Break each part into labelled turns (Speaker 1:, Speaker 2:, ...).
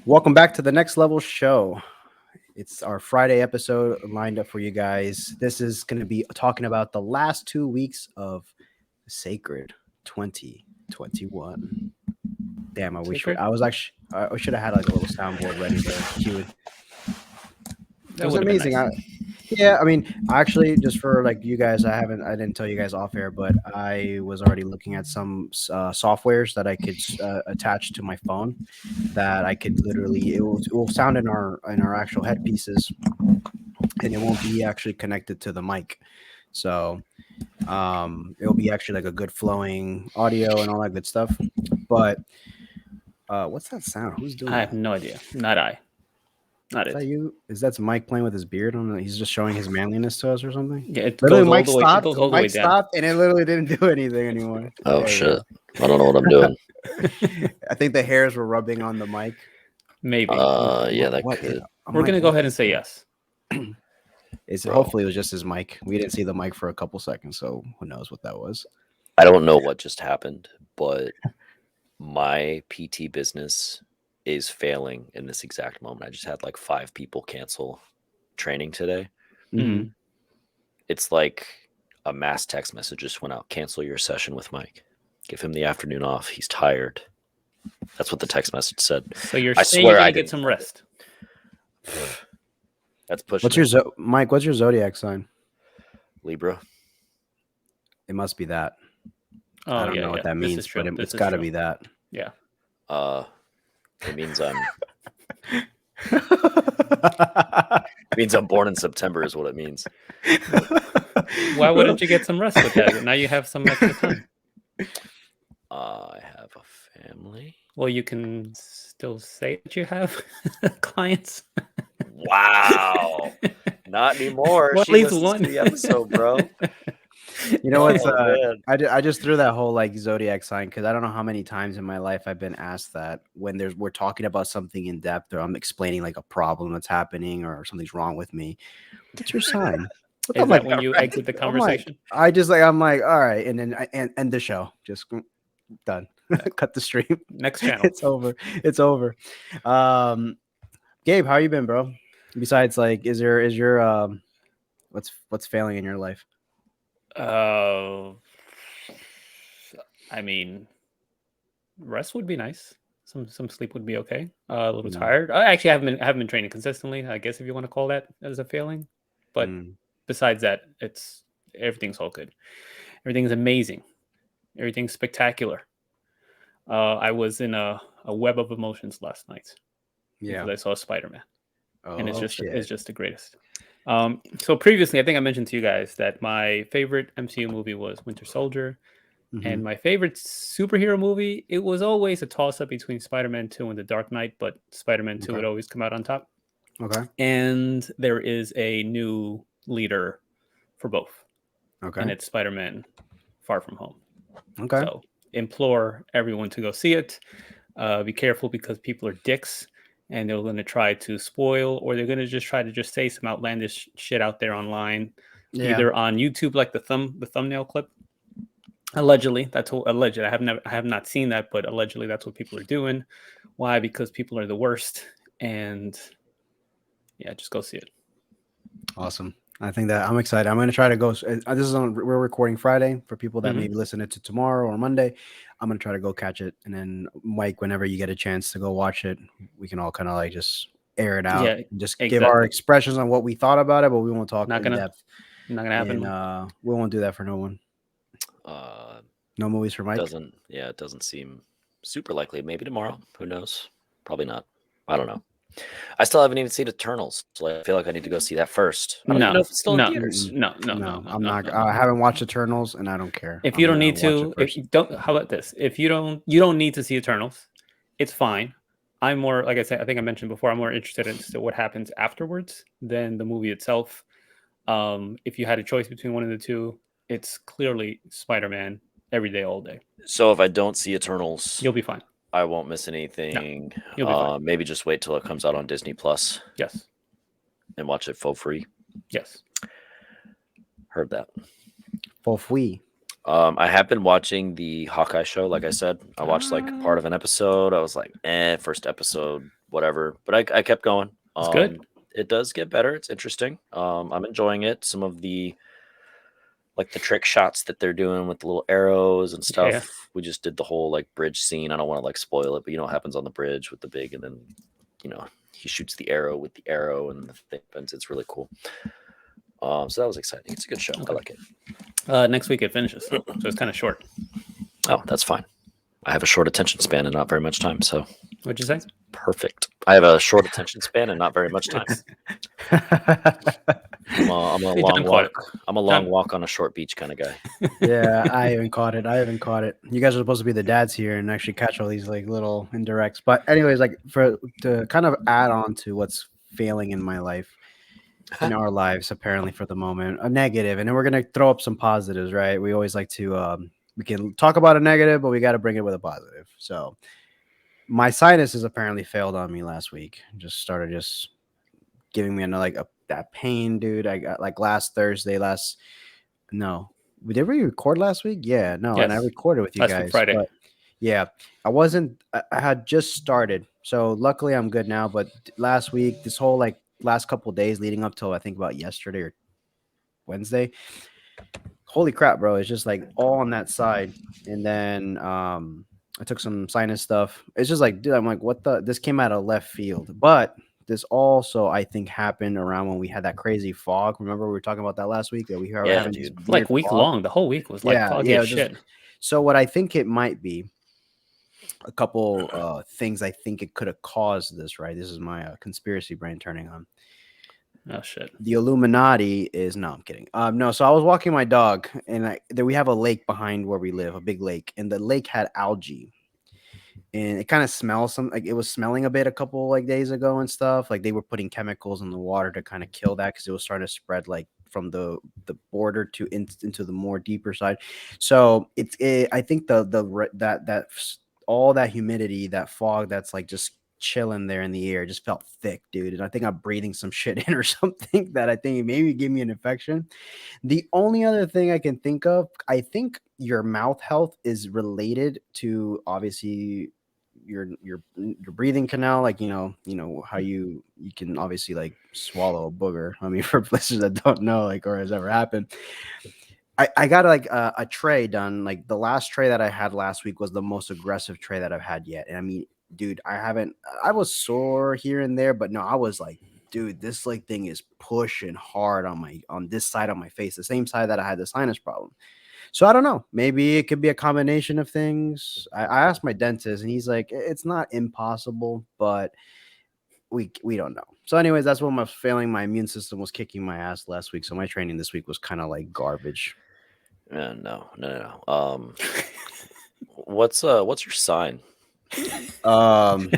Speaker 1: Welcome back to the Next Level Show. It's our Friday episode lined up for you guys. This is going to be talking about the last 2 weeks of Sacred 2021. Damn,
Speaker 2: Sacred?
Speaker 1: I should have had like a little soundboard ready to cue it. It
Speaker 2: That
Speaker 1: was
Speaker 2: would have been
Speaker 1: amazing.
Speaker 2: nice.
Speaker 1: Yeah, I mean, actually, just for like you guys, I didn't tell you guys off air, but I was already looking at some softwares that I could attach to my phone that I could literally it will sound in our actual headpieces, and it won't be actually connected to the mic. So it'll be actually like a good flowing audio and all that good stuff. But what's that sound? Who's doing
Speaker 2: I have
Speaker 1: that?
Speaker 2: no idea. Not I. Not
Speaker 1: Is that
Speaker 2: it.
Speaker 1: you? Is that Mike playing with his beard? On? He's just showing his manliness to us or something.
Speaker 2: Yeah, it
Speaker 1: Literally,
Speaker 2: goes all
Speaker 1: Mike
Speaker 2: the way. It
Speaker 1: stopped.
Speaker 2: goes all the way
Speaker 1: Mike
Speaker 2: down.
Speaker 1: stopped, and it literally didn't do anything anymore.
Speaker 3: Oh
Speaker 1: There you
Speaker 3: shit!
Speaker 1: go.
Speaker 3: I don't know what I'm doing.
Speaker 1: I think the hairs were rubbing on the mic.
Speaker 2: Maybe.
Speaker 3: Yeah, that
Speaker 1: What?
Speaker 3: could.
Speaker 2: We're gonna go ahead and say yes.
Speaker 1: It's
Speaker 3: Bro.
Speaker 1: hopefully it was just his mic. We didn't see the mic for a couple seconds, so who knows what that was.
Speaker 3: I don't know what just happened, but my PT business is failing in this exact moment. I just had like 5 people cancel training today.
Speaker 1: Mhm.
Speaker 3: It's like a mass text message just went out. Cancel your session with Mike. Give him the afternoon off. He's tired. That's what the text message said.
Speaker 2: So you're
Speaker 3: I
Speaker 2: saying
Speaker 3: swear
Speaker 2: you're gonna
Speaker 3: I
Speaker 2: get
Speaker 3: didn't
Speaker 2: some
Speaker 3: send it.
Speaker 2: rest.
Speaker 3: That's pushing.
Speaker 1: What's your Mike? What's your zodiac sign?
Speaker 3: Libra?
Speaker 1: It must be that.
Speaker 2: Oh
Speaker 1: I don't
Speaker 2: yeah,
Speaker 1: know what
Speaker 2: yeah.
Speaker 1: that
Speaker 2: This
Speaker 1: means,
Speaker 2: is true.
Speaker 1: but
Speaker 2: This
Speaker 1: it's
Speaker 2: is
Speaker 1: got to
Speaker 2: true.
Speaker 1: be that.
Speaker 2: Yeah.
Speaker 3: It means I'm. It means I'm born in September is what it means.
Speaker 2: Why wouldn't you get some rest with that? Now you have some extra time.
Speaker 3: I have a family.
Speaker 2: Well, you can still say that you have clients.
Speaker 3: Wow. Not anymore.
Speaker 2: Well, at
Speaker 3: She
Speaker 2: least
Speaker 3: listens
Speaker 2: one.
Speaker 3: to the episode, bro.
Speaker 1: You know what's
Speaker 3: Oh, man.
Speaker 1: I just threw that whole like zodiac sign because I don't know how many times in my life I've been asked that when we're talking about something in depth or I'm explaining like a problem that's happening or something's wrong with me. What's your sign?
Speaker 2: Is
Speaker 1: I'm
Speaker 2: that
Speaker 1: like,
Speaker 2: when you
Speaker 3: right.
Speaker 2: exit the
Speaker 1: I'm like,
Speaker 2: conversation?
Speaker 1: I'm like, all right, and then I end the show. Just done. Cut the stream.
Speaker 2: Next channel.
Speaker 1: It's over. It's over. Gabe, how you been, bro? Besides, like, is your what's failing in your life?
Speaker 2: I mean, rest would be nice. Some sleep would be okay. A little
Speaker 1: Mm.
Speaker 2: tired. I actually haven't been training consistently. I guess if you want to call that as a failing. But besides that, everything's all good. Everything's amazing. Everything's spectacular. I was in a web of emotions last night.
Speaker 1: Yeah,
Speaker 2: Because I saw Spider-Man. And it's
Speaker 1: shit.
Speaker 2: just the greatest. So previously, I think I mentioned to you guys that my favorite MCU movie was Winter Soldier,
Speaker 1: Mhm.
Speaker 2: and my favorite superhero movie, it was always a toss-up between Spider-Man 2 and The Dark Knight, but Spider-Man 2
Speaker 1: Okay.
Speaker 2: would always come out on top.
Speaker 1: Okay.
Speaker 2: And there is a new leader for both,
Speaker 1: Okay.
Speaker 2: and it's Spider-Man Far From Home.
Speaker 1: Okay.
Speaker 2: So implore everyone to go see it. Be careful because people are dicks. And they're going to try to spoil, or they're going to just try to just say some outlandish shit out there online, either on YouTube, like the thumbnail clip. Allegedly, that's what alleged. I have not seen that, but allegedly that's what people are doing. Why? Because people are the worst, and yeah, just go see it.
Speaker 1: Awesome. I think that I'm excited. I'm going to try to go. This is we're recording Friday for people that maybe listen to tomorrow or Monday. I'm going to try to go catch it. And then Mike, whenever you get a chance to go watch it, we can all kind of like just air it out.
Speaker 2: Yeah,
Speaker 1: and just give our expressions on what we thought about it, but we won't talk
Speaker 2: in depth. Not going to happen.
Speaker 1: And we won't do that for no one. No movies for Mike?
Speaker 3: It doesn't seem super likely. Maybe tomorrow. Who knows? Probably not. I don't know. I still haven't even seen Eternals, so I feel like I need to go see that first. I don't even know if it's still in theaters.
Speaker 2: No.
Speaker 1: I'm not. I haven't watched Eternals, and I don't care.
Speaker 2: If you don't need to, if you don't, how about this? If you don't need to see Eternals. It's fine. I'm more, like I said, I think I mentioned before, I'm more interested in what happens afterwards than the movie itself. If you had a choice between one of the two, it's clearly Spider-Man every day, all day.
Speaker 3: So if I don't see Eternals,
Speaker 2: you'll be fine.
Speaker 3: I won't miss anything.
Speaker 2: No, you'll be fine.
Speaker 3: Maybe just wait till it comes out on Disney Plus.
Speaker 2: Yes.
Speaker 3: And watch it for free.
Speaker 2: Yes.
Speaker 3: Heard that.
Speaker 1: For free.
Speaker 3: I have been watching the Hawkeye show. Like I said, I watched like part of an episode. I was like, first episode whatever. But I kept going.
Speaker 2: It's good.
Speaker 3: It does get better. It's interesting. I'm enjoying it. Some of the like the trick shots that they're doing with the little arrows and stuff.
Speaker 2: Yeah.
Speaker 3: We just did the whole like bridge scene. I don't want to like spoil it, but you know what happens on the bridge with the big, and then he shoots the arrow with the arrow, and the thing happens. It's really cool. So that was exciting. It's a good show.
Speaker 2: Okay.
Speaker 3: I like it.
Speaker 2: Next week it finishes, so it's kind of short.
Speaker 3: Oh, that's fine. I have a short attention span and not very much time, so
Speaker 2: What'd you say?
Speaker 3: perfect. I have a short attention span and not very much time. I'm a
Speaker 2: See,
Speaker 3: long
Speaker 2: John caught
Speaker 3: walk.
Speaker 2: it.
Speaker 3: I'm a long
Speaker 2: John-
Speaker 3: walk on a short beach kind of guy.
Speaker 1: Yeah, I haven't caught it. You guys are supposed to be the dads here and actually catch all these like little indirects. But anyways, like to kind of add on to what's failing in my life, in our lives, apparently for the moment, a negative, and then we're gonna throw up some positives, right? We always like to we can talk about a negative, but we got to bring it with a positive. So my sinuses apparently failed on me last week. Just started giving me that pain, dude. I got like last Thursday. No, did we record last week? Yeah, no, and I
Speaker 2: Yes.
Speaker 1: recorded with you
Speaker 2: Last week,
Speaker 1: guys.
Speaker 2: Friday.
Speaker 1: But yeah, I had just started, so luckily I'm good now. But last week, this whole like last couple days leading up till I think about yesterday or Wednesday, holy crap, bro! It's just like all on that side, and then I took some sinus stuff. It's just like, dude, I'm like, what the? This came out of left field, but this also I think happened around when we had that crazy fog. Remember we were talking about that last week that we were
Speaker 3: Yeah,
Speaker 1: having these
Speaker 3: dude.
Speaker 2: Like
Speaker 1: weird
Speaker 2: week
Speaker 1: fog.
Speaker 2: long. The whole week was like foggy as shit.
Speaker 1: So what I think it might be, a couple things I think it could have caused this. Right, this is my conspiracy brain turning on.
Speaker 2: Oh shit.
Speaker 1: The Illuminati is no, I'm kidding. No, so I was walking my dog, and we have a lake behind where we live, a big lake, and the lake had algae, and it kind of smells like it was smelling a bit a couple like days ago and stuff. Like they were putting chemicals in the water to kind of kill that because it was starting to spread like from the border to into the more deeper side. So I think that all that humidity, that fog, that's like just chilling there in the air just felt thick, dude. And I think I'm breathing some shit in or something that I think maybe gave me an infection. The only other thing I can think of, I think your mouth health is related to obviously your breathing canal, like how you can obviously like swallow a booger. I mean, for places that don't know, like, or has ever happened. I got like a tray done. Like the last tray that I had last week was the most aggressive tray that I've had yet. And I mean, dude, I was sore here and there, but no, I was like, dude, this like thing is pushing hard on this side of my face, the same side that I had the sinus problem. So I don't know. Maybe it could be a combination of things. I asked my dentist, and he's like, it's not impossible, but we don't know. So, anyways, that's what my failing. My immune system was kicking my ass last week. So my training this week was kind of like garbage.
Speaker 3: No. What's your sign?
Speaker 1: So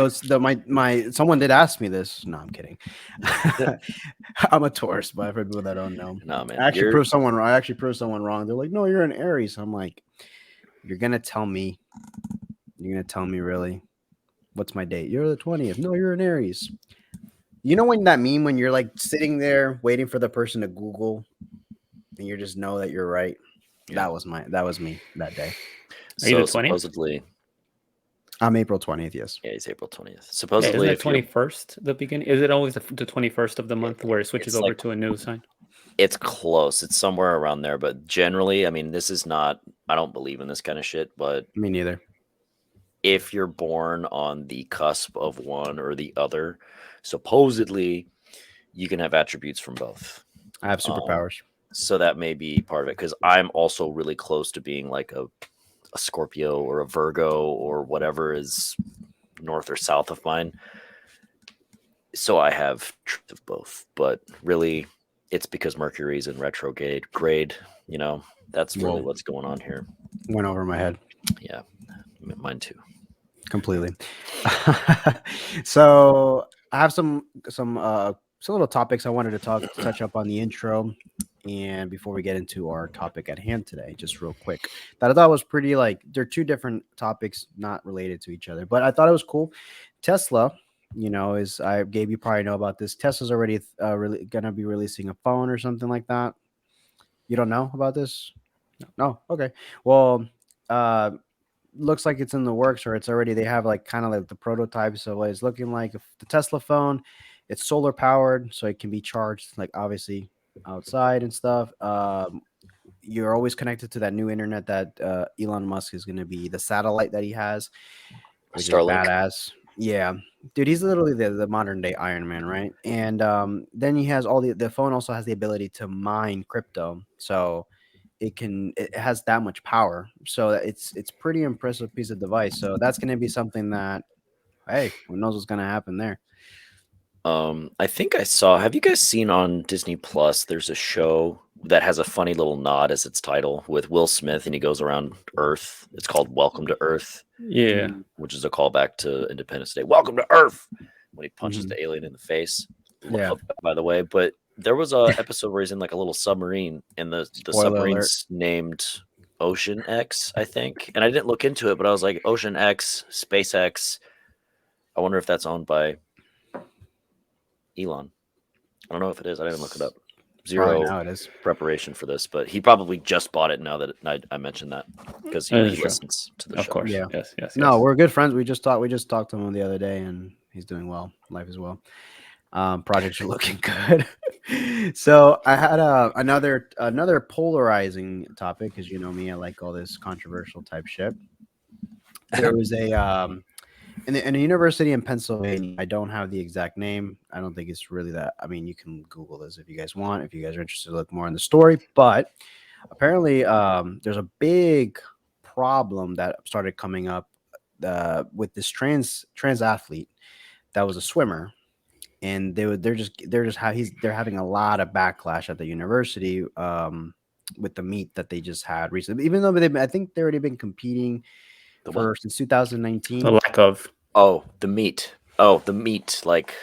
Speaker 1: it's my someone did ask me this. No, I'm kidding. I'm a Taurus, but for people that don't know,
Speaker 3: No, man.
Speaker 1: I actually proved someone wrong. They're like, no, you're an Aries. I'm like, you're gonna tell me really? What's my date? You're the 20th. No, you're an Aries. You know when that meme when you're like sitting there waiting for the person to Google and you just know that you're right?
Speaker 3: Yeah.
Speaker 1: That was me that day.
Speaker 2: Are you the 20th?
Speaker 3: Supposedly
Speaker 1: I'm April 20th, yes.
Speaker 3: Yeah, he's April 20th. Supposedly,
Speaker 2: isn't it 21st the beginning? Is it always the 21st of the month where it switches over
Speaker 3: like,
Speaker 2: to a new sign?
Speaker 3: It's close. It's somewhere around there. But generally, I mean, this is not, I don't believe in this kind of shit, but
Speaker 1: Me neither.
Speaker 3: If you're born on the cusp of one or the other, supposedly you can have attributes from both.
Speaker 1: I have superpowers.
Speaker 3: So that may be part of it, because I'm also really close to being like a Scorpio or a Virgo or whatever is north or south of mine. So I have traits of both, but really it's because Mercury's in retrograde. That's really what's going on here.
Speaker 1: Went over my head.
Speaker 3: Yeah, mine too.
Speaker 1: Completely. So I have some little topics I wanted to touch up on the intro, and before we get into our topic at hand today, just real quick, that I thought was pretty, like, they're two different topics not related to each other, but I thought it was cool. Tesla, Gabe, you probably know about this. Tesla's already really gonna be releasing a phone or something like that. You don't know about this? No. Okay. Well, looks like it's in the works, or it's already, they have like kind of like the prototypes of what it's looking like. If the Tesla phone, it's solar powered, so it can be charged like obviously outside and stuff. You're always connected to that new internet that Elon Musk is going to be, the satellite that he has, which is
Speaker 3: Starlink.
Speaker 1: badass. Yeah, dude, he's literally the modern day Iron Man, right? And then he has all the phone also has the ability to mine crypto, so it has that much power. So it's pretty impressive piece of device. So that's going to be something that, hey, who knows what's going to happen there.
Speaker 3: I think I saw. Have you guys seen on Disney Plus? There's a show that has a funny little nod as its title with Will Smith, and he goes around Earth. It's called Welcome to Earth,
Speaker 2: Yeah.
Speaker 3: which is a callback to Independence Day. Welcome to Earth, when he punches
Speaker 1: Mhm.
Speaker 3: the alien in the face.
Speaker 1: Yeah.
Speaker 3: Love that, by the way. But there was a episode where he's in like a little submarine, and the
Speaker 1: Spoiler alert.
Speaker 3: submarine's named Ocean X, I think. And I didn't look into it, but I was like, Ocean X, SpaceX. I wonder if that's owned by Elon. I don't know if it is. I didn't look it up.
Speaker 1: Probably
Speaker 3: Zero
Speaker 1: now it is.
Speaker 3: preparation for this, but he probably just bought it now that I mentioned that, because he
Speaker 2: True.
Speaker 3: listens to the
Speaker 2: Of
Speaker 3: show.
Speaker 2: course.
Speaker 1: Yeah.
Speaker 2: Yes.
Speaker 1: No, we're good friends. We just talked to him the other day, and he's doing well. Life is well. Projects are looking good. So I had another polarizing topic, because you know me, I like all this controversial type shit. There was a in a university in Pennsylvania. I don't have the exact name. I don't think it's really that. I mean, you can Google this if you guys want. If you guys are interested to look more in the story, but apparently, there's a big problem that started coming up with this trans athlete that was a swimmer, and they're having a lot of backlash at the university with the meet that they just had recently. Even though I think they already been competing
Speaker 3: The
Speaker 1: for
Speaker 3: what?
Speaker 1: since
Speaker 2: The
Speaker 1: 2019.
Speaker 2: lack of.
Speaker 3: Oh, the meat. Oh, the meat, like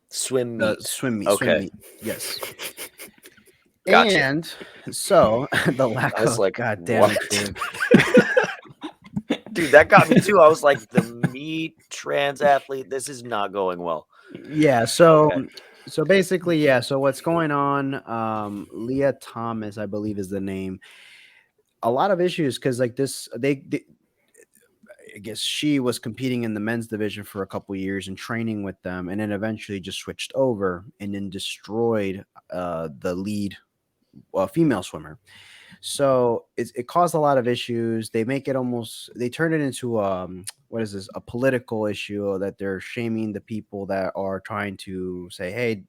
Speaker 3: swim
Speaker 1: The
Speaker 3: meat.
Speaker 1: swim
Speaker 3: Okay,
Speaker 1: meet, yes.
Speaker 3: gotcha.
Speaker 1: And so the lack
Speaker 3: I was
Speaker 1: of,
Speaker 3: like,
Speaker 1: god damn
Speaker 3: what?
Speaker 1: it, dude.
Speaker 3: Dude, that got me too. I was like, the meat trans athlete. This is not going well.
Speaker 1: Yeah, so
Speaker 3: Okay.
Speaker 1: so basically, yeah, so what's going on, Leah Thomas, I believe is the name. A lot of issues, because like this, they I guess she was competing in the men's division for a couple years and training with them, and then eventually just switched over and then destroyed the lead female swimmer. So it caused a lot of issues. They turn it into what is this, a political issue, that they're shaming the people that are trying to say, hey,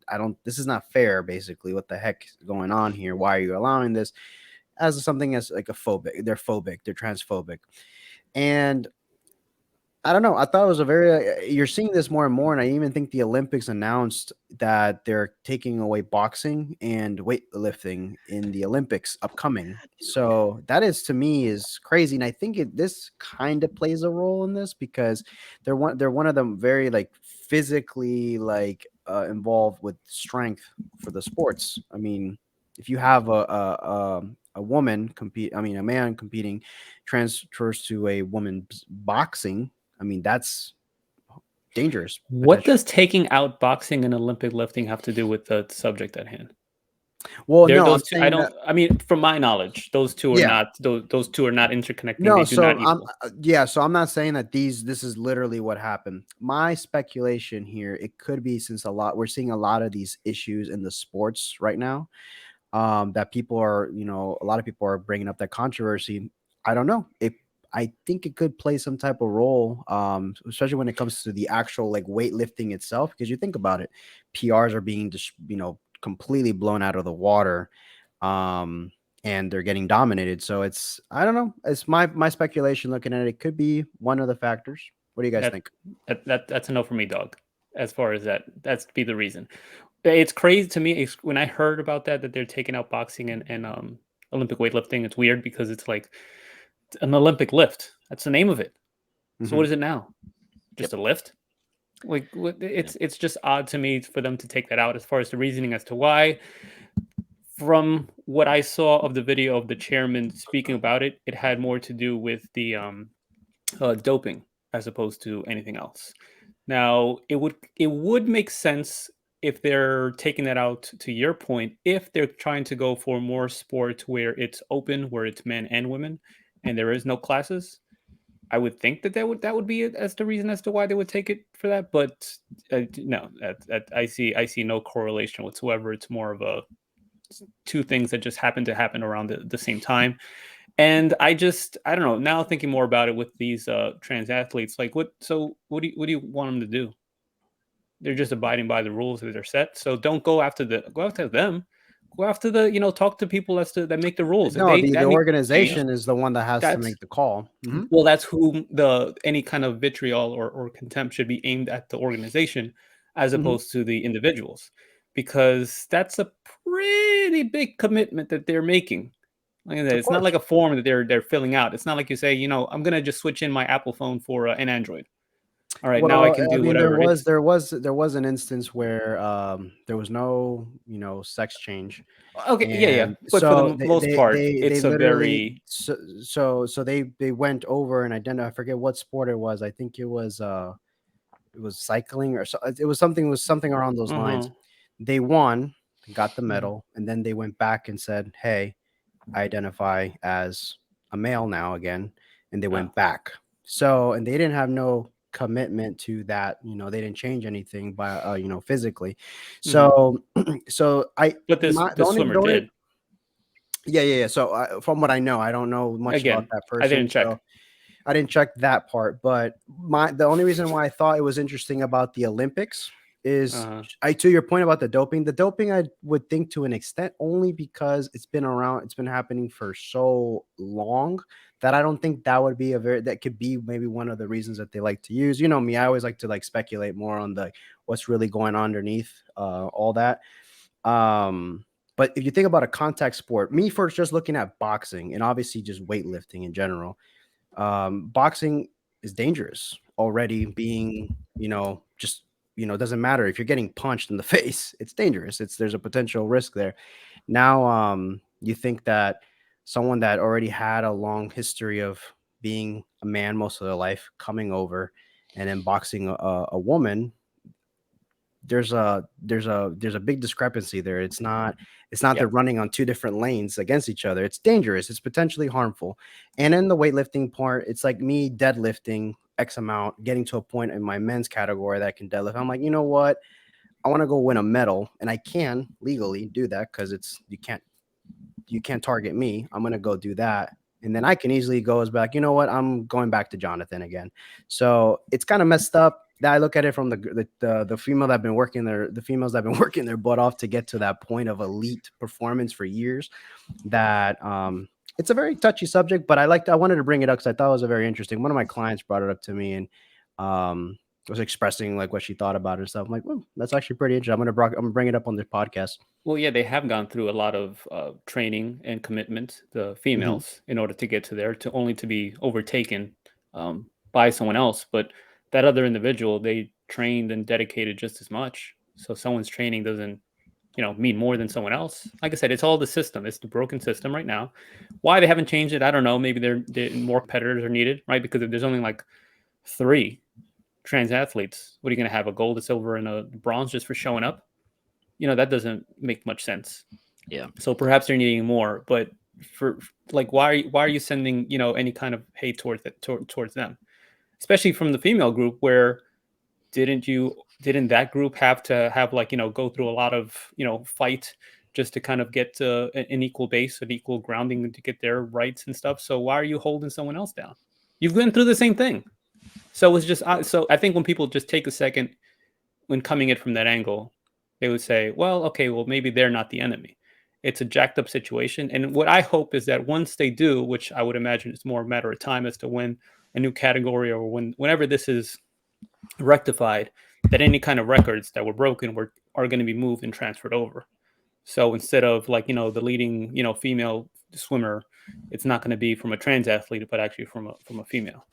Speaker 1: this is not fair, basically. What the heck is going on here? Why are you allowing this? As something as like they're transphobic. And I don't know. I thought it was a very. You're seeing this more and more, and I even think the Olympics announced that they're taking away boxing and weightlifting in the Olympics upcoming. So that is, to me, is crazy, and I think this kind of plays a role in this, because they're one of them very like physically like involved with strength for the sports. I mean, if you have a woman compete, I mean, a man competing transfers to a woman's boxing. I mean, that's dangerous.
Speaker 2: What
Speaker 1: Potential.
Speaker 2: does taking out boxing and Olympic lifting have to do with the subject at hand?
Speaker 1: Well,
Speaker 2: There,
Speaker 1: no, I'm
Speaker 2: those two. I
Speaker 1: saying that.
Speaker 2: don't. I mean, from my knowledge, those two are
Speaker 1: Yeah,
Speaker 2: not. Those two are not interconnecting.
Speaker 1: no.
Speaker 2: They do
Speaker 1: So
Speaker 2: not
Speaker 1: I'm
Speaker 2: equal.
Speaker 1: yeah. So I'm not saying that this is literally what happened. My speculation here, it could be, since we're seeing a lot of these issues in the sports right now, that people are, a lot of people are bringing up that controversy. I don't know. I think it could play some type of role, especially when it comes to the actual like weightlifting itself. Because you think about it, PRs are being just completely blown out of the water, um, and they're getting dominated. So I don't know. It's my speculation. Looking at it, it could be one of the factors. What do you guys
Speaker 2: That,
Speaker 1: think?
Speaker 2: that's a no for me, dog. As far as that's be the reason. It's crazy to me. When I heard about that they're taking out boxing and Olympic weightlifting, it's weird because it's like an Olympic lift. That's the name of it. So what
Speaker 1: Mhm.
Speaker 2: is it now? Just a lift? Like it's just odd to me for them to take that out. As far as the reasoning as to why, from what I saw of the video of the chairman speaking about it, it had more to do with the doping as opposed to anything else. Now, it would make sense if they're taking that out, to your point, if they're trying to go for more sport where it's open, where it's men and women, and there is no classes. I would think that would be it as the reason as to why they would take it for that, but no, I see no correlation whatsoever. It's more of a two things that just happen to happen around the same time. And I don't know, now thinking more about it with these trans athletes, like what do you want them to do? They're just abiding by the rules that are set. So don't go after them. Go after talk to people that make the rules.
Speaker 1: No, the
Speaker 2: That needs to change.
Speaker 1: organization is the one that has to
Speaker 2: That's
Speaker 1: make the call.
Speaker 2: well, that's who any kind of vitriol or contempt should be aimed at the organization as opposed to the individuals, because that's a pretty big commitment that they're making. Like I said,
Speaker 1: Of
Speaker 2: it's not
Speaker 1: course.
Speaker 2: like a form that they're filling out. It's not like you say, I'm gonna just switch in my Apple phone for an Android. All right, now I
Speaker 1: Well,
Speaker 2: can
Speaker 1: I
Speaker 2: do
Speaker 1: mean,
Speaker 2: whatever.
Speaker 1: there was an instance where there was no, sex change,
Speaker 2: Okay, yeah.
Speaker 1: and
Speaker 2: But for the
Speaker 1: so
Speaker 2: most part,
Speaker 1: they
Speaker 2: it's a
Speaker 1: literally
Speaker 2: very
Speaker 1: so they went over and identified. I forget what sport it was. I think it was cycling or so. It was something around those lines.
Speaker 2: uh-huh.
Speaker 1: They won, got the
Speaker 2: Mhm.
Speaker 1: medal, and then they went back and said, "Hey, I identify as a male now again," and they
Speaker 2: Oh.
Speaker 1: went back. So, and they didn't have no commitment to that. They didn't change anything by physically.
Speaker 2: Mhm.
Speaker 1: So, so I
Speaker 2: But
Speaker 1: my
Speaker 2: the swimmer
Speaker 1: the only
Speaker 2: did.
Speaker 1: yeah. So from what I know, I don't know much about
Speaker 2: Again,
Speaker 1: that
Speaker 2: I
Speaker 1: person.
Speaker 2: didn't check.
Speaker 1: So I didn't check that part, but the only reason why I thought it was interesting about the Olympics is
Speaker 2: Uh-huh.
Speaker 1: to your point about the doping. The doping I would think to an extent only because it's been around, it's been happening for so long that I don't think that would be that could be maybe one of the reasons that they like to use. You know me, I always like to like speculate more on the what's really going on underneath all that. But if you think about a contact sport, me first just looking at boxing and obviously just weightlifting in general, boxing is dangerous already being, just, doesn't matter if you're getting punched in the face, it's dangerous. There's a potential risk there. Now, you think that someone that already had a long history of being a man most of their life coming over and then boxing a woman, there's a big discrepancy there. It's not
Speaker 2: Yeah.
Speaker 1: they're running on two different lanes against each other. It's dangerous. It's potentially harmful. And in the weightlifting part, it's like me deadlifting X amount, getting to a point in my men's category that I can deadlift. I'm like, you know what? I want to go win a medal, and I can legally do that because it's you can't target me. I'm gonna go do that. And then I can easily go as back, you know what? I'm going back to Jonathan again. So it's kind of messed up. That I look at it from the female that have been working the females that have been working their butt off to get to that point of elite performance for years. That it's a very touchy subject, but I wanted to bring it up because I thought it was a very interesting. One of my clients brought it up to me and was expressing like what she thought about it and stuff. I'm like, well, that's actually pretty interesting. I'm gonna bring it up on this podcast.
Speaker 2: Well, yeah, they have gone through a lot of training and commitment, the
Speaker 1: Mhm.
Speaker 2: females, in order to get to there, to be overtaken by someone else. But that other individual, they trained and dedicated just as much. So someone's training doesn't, mean more than someone else. Like I said, it's all the system. It's the broken system right now. Why they haven't changed it, I don't know. Maybe they're more competitors are needed, right? Because if there's only like 3 trans athletes, what are you going to have, a gold, a silver, and a bronze just for showing up? That doesn't make much sense.
Speaker 3: Yeah.
Speaker 2: So perhaps they're needing more, but for like, why are you sending any kind of hate towards them, especially from the female group? Where didn't that group have to have like go through a lot of fight just to kind of get to an equal base, an equal grounding to get their rights and stuff? So why are you holding someone else down? You've been through the same thing. So it's just so I think when people just take a second when coming it from that angle, they would say, well, okay, well, maybe they're not the enemy. It's a jacked up situation. And what I hope is that once they do, which I would imagine it's more a matter of time as to when a new category or whenever this is rectified, that any kind of records that were broken are going to be moved and transferred over. So instead of like, the leading, female swimmer, it's not going to be from a trans athlete, but actually from a female.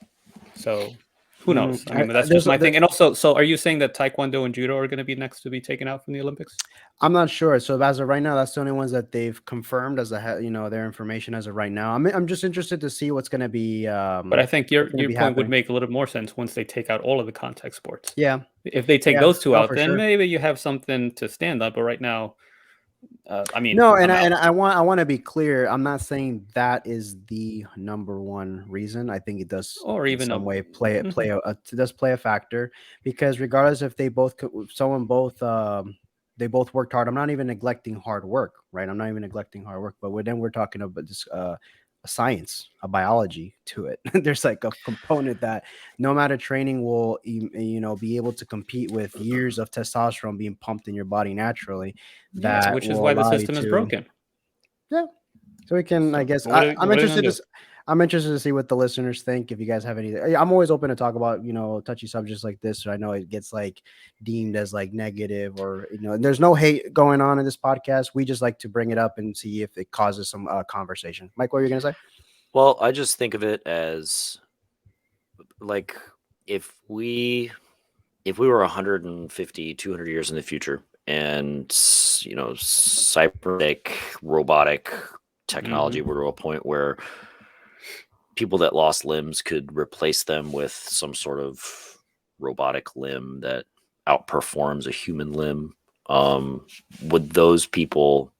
Speaker 2: So who knows? I mean, but that's just my thing. And also, so are you saying that Taekwondo and Judo are going to be next to be taken out from the Olympics?
Speaker 1: I'm not sure. So as of right now, that's the only ones that they've confirmed as their information as of right now. I'm just interested to see what's going to be.
Speaker 2: But I think your point
Speaker 1: happening.
Speaker 2: would make a little more sense once they take out all of the contact sports.
Speaker 1: Yeah.
Speaker 2: If they take
Speaker 1: Yeah.
Speaker 2: those two
Speaker 1: No,
Speaker 2: out,
Speaker 1: for
Speaker 2: then
Speaker 1: sure.
Speaker 2: maybe you have something to stand on. But right now, I mean,
Speaker 1: No,
Speaker 2: I'm out.
Speaker 1: I want to be clear. I'm not saying that is the number one reason. I think it does
Speaker 2: Or
Speaker 1: in
Speaker 2: even
Speaker 1: some
Speaker 2: a
Speaker 1: way it does play a factor, because regardless if they both someone both they both worked hard. I'm not even neglecting hard work, right? I'm not even neglecting hard work, but then we're talking about this a science, a biology to it. There's like a component that no matter training will be able to compete with years of testosterone being pumped in your body naturally,
Speaker 2: yeah,
Speaker 1: that
Speaker 2: which is
Speaker 1: will
Speaker 2: why the
Speaker 1: allow you
Speaker 2: system is
Speaker 1: to.
Speaker 2: broken.
Speaker 1: Yeah, so we can, I
Speaker 2: So
Speaker 1: guess, I'm
Speaker 2: what are you
Speaker 1: interested
Speaker 2: gonna
Speaker 1: to
Speaker 2: do?
Speaker 1: I'm interested to see what the listeners think. If you guys have any, I'm always open to talk about touchy subjects like this. So I know it gets like deemed as like negative, or and there's no hate going on in this podcast. We just like to bring it up and see if it causes some conversation. Mike, what were you gonna say?
Speaker 3: Well, I just think of it as like if we were 150, 200 years in the future, and cybernetic robotic technology were to a point where people that lost limbs could replace them with some sort of robotic limb that outperforms a human limb, would those people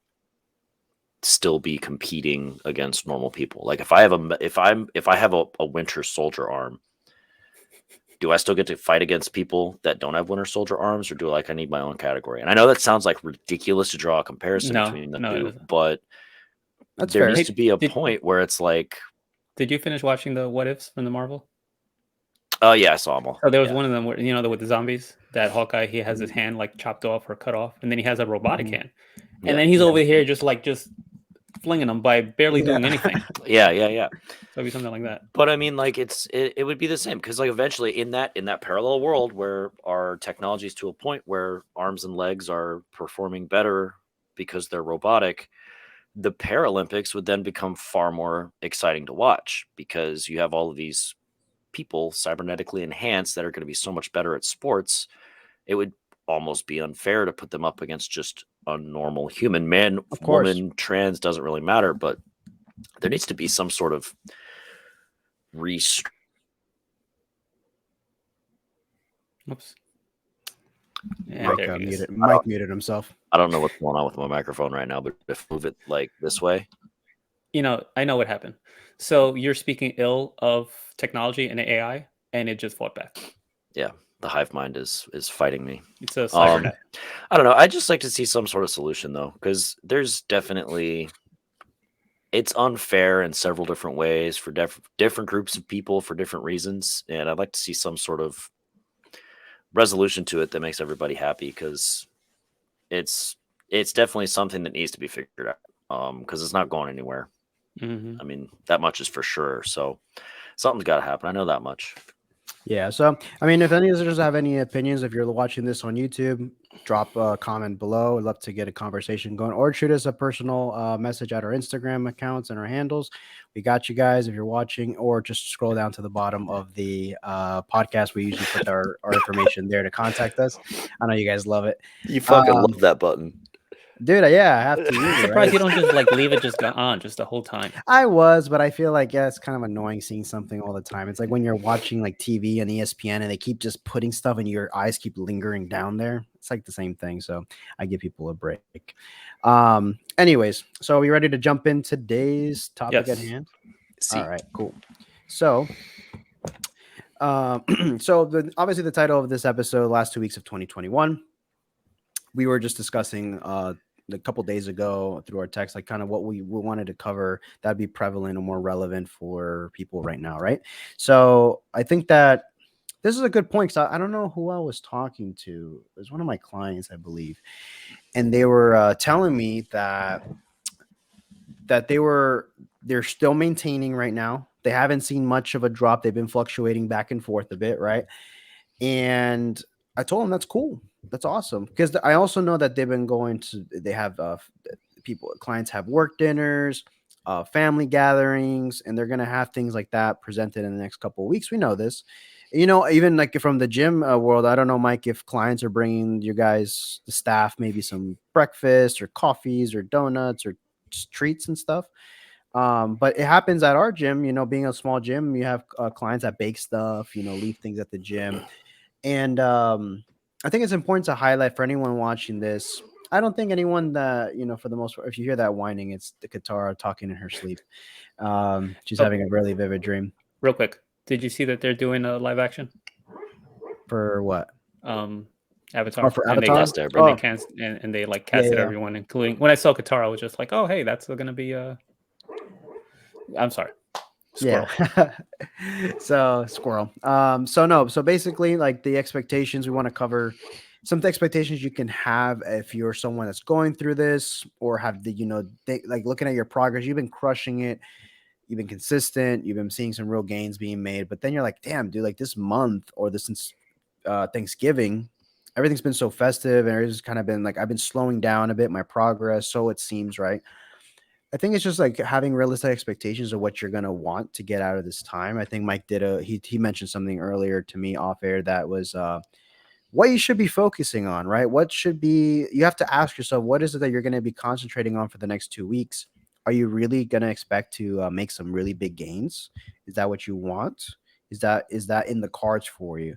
Speaker 3: still be competing against normal people? Like if I have a Winter Soldier arm, do I still get to fight against people that don't have Winter Soldier arms, or do I need my own category? And I know that sounds like ridiculous to draw a comparison
Speaker 2: No,
Speaker 3: between the
Speaker 2: no, it
Speaker 3: two,
Speaker 2: isn't.
Speaker 3: but
Speaker 1: That's
Speaker 3: there
Speaker 1: fair.
Speaker 3: needs
Speaker 2: Hey,
Speaker 3: to be a
Speaker 2: did
Speaker 3: point where it's like,
Speaker 2: did you finish watching the What Ifs from the Marvel?
Speaker 3: oh yeah, I saw them all.
Speaker 2: So there was
Speaker 3: Yeah.
Speaker 2: one of them where with the zombies that Hawkeye, he has his hand like chopped off or cut off, and then he has a robotic
Speaker 1: Mhm.
Speaker 2: hand,
Speaker 3: Yeah.
Speaker 2: and then he's over here just flinging them by barely doing
Speaker 1: Yeah.
Speaker 2: anything.
Speaker 3: Yeah.
Speaker 2: So it'd be something like that.
Speaker 3: But I mean, like it would be the same, because like eventually in that parallel world where our technology is to a point where arms and legs are performing better because they're robotic, the Paralympics would then become far more exciting to watch, because you have all of these people cybernetically enhanced that are going to be so much better at sports. It would almost be unfair to put them up against just a normal human. Man,
Speaker 1: Of course.
Speaker 3: woman, trans, doesn't really matter, but there needs to be some sort of
Speaker 2: Oops. And there he is.
Speaker 1: Mike muted himself.
Speaker 3: I don't know what's going on with my microphone right now, but if I move it like this way.
Speaker 2: I know what happened. So you're speaking ill of technology and AI, and it just fought back.
Speaker 3: Yeah, the hive mind is fighting me.
Speaker 2: It's a cybernet.
Speaker 3: I don't know. I just like to see some sort of solution, though, because there's definitely, it's unfair in several different ways for different groups of people for different reasons, and I'd like to see some sort of resolution to it that makes everybody happy, because it's definitely something that needs to be figured out, because it's not going anywhere. I mean, that much is for sure. So something's got to happen. I know that much.
Speaker 1: Yeah. So, I mean, if any listeners have any opinions, if you're watching this on YouTube, drop a comment below. I'd love to get a conversation going, or shoot us a personal message at our Instagram accounts and our handles. We got you guys if you're watching, or just scroll down to the bottom of the podcast. We usually put our information there to contact us. I know you guys love it.
Speaker 3: You fucking love that button.
Speaker 1: Dude, yeah, I have to use
Speaker 2: I'm
Speaker 1: it,
Speaker 2: surprised
Speaker 1: right?
Speaker 2: you don't just leave it just on just the whole time.
Speaker 1: I was, but I feel like it's kind of annoying seeing something all the time. It's like when you're watching like TV and ESPN and they keep just putting stuff and your eyes keep lingering down there. It's like the same thing. So I give people a break. Anyways, so are we ready to jump in today's topic at hand? All right, cool. So obviously the title of this episode, last 2 weeks of 2021, we were just discussing a couple days ago through our text, like kind of what we wanted to cover that'd be prevalent or more relevant for people right now, right? So I think that this is a good point, because I don't know who I was talking to. It was one of my clients, I believe, and they were telling me that they're still maintaining right now. They haven't seen much of a drop. They've been fluctuating back and forth a bit, right? And I told them that's cool. That's awesome, because I also know that they have clients have work dinners, family gatherings, and they're going to have things like that presented in the next couple of weeks. We know this, even like from the gym world. I don't know, Mike, if clients are bringing you guys, the staff, maybe some breakfast or coffees or donuts or just treats and stuff. But it happens at our gym, being a small gym, you have clients that bake stuff, leave things at the gym. And I think it's important to highlight for anyone watching this, I don't think anyone that for the most part, if you hear that whining, it's the Katara talking in her sleep. She's
Speaker 2: So-
Speaker 1: having a really vivid dream.
Speaker 2: Real quick, did you see that they're doing a live action?
Speaker 1: For what?
Speaker 2: Avatar.
Speaker 1: Oh, for
Speaker 2: And they
Speaker 1: Avatar?
Speaker 3: Last Airbender.
Speaker 2: and they
Speaker 1: Oh,
Speaker 2: cast and they like
Speaker 1: yeah,
Speaker 2: casted
Speaker 1: yeah.
Speaker 2: everyone, including when I saw Katara, I was just like, oh hey, that's gonna be I'm sorry. Squirrel.
Speaker 1: Yeah. So squirrel. So basically, like the expectations we want to cover, some of the expectations you can have if you're someone that's going through this or have the like looking at your progress. You've been crushing it. You've been consistent. You've been seeing some real gains being made. But then you're like, damn, dude, like this month or this since Thanksgiving, everything's been so festive and it's kind of been like I've been slowing down a bit my progress. So it seems, right? I think it's just like having realistic expectations of what you're gonna want to get out of this time. I think Mike did he mentioned something earlier to me off air that was what you should be focusing on, right? What should be you have to ask yourself what is it that you're gonna be concentrating on for the next 2 weeks? Are you really gonna expect to make some really big gains? Is that what you want? Is that in the cards for you?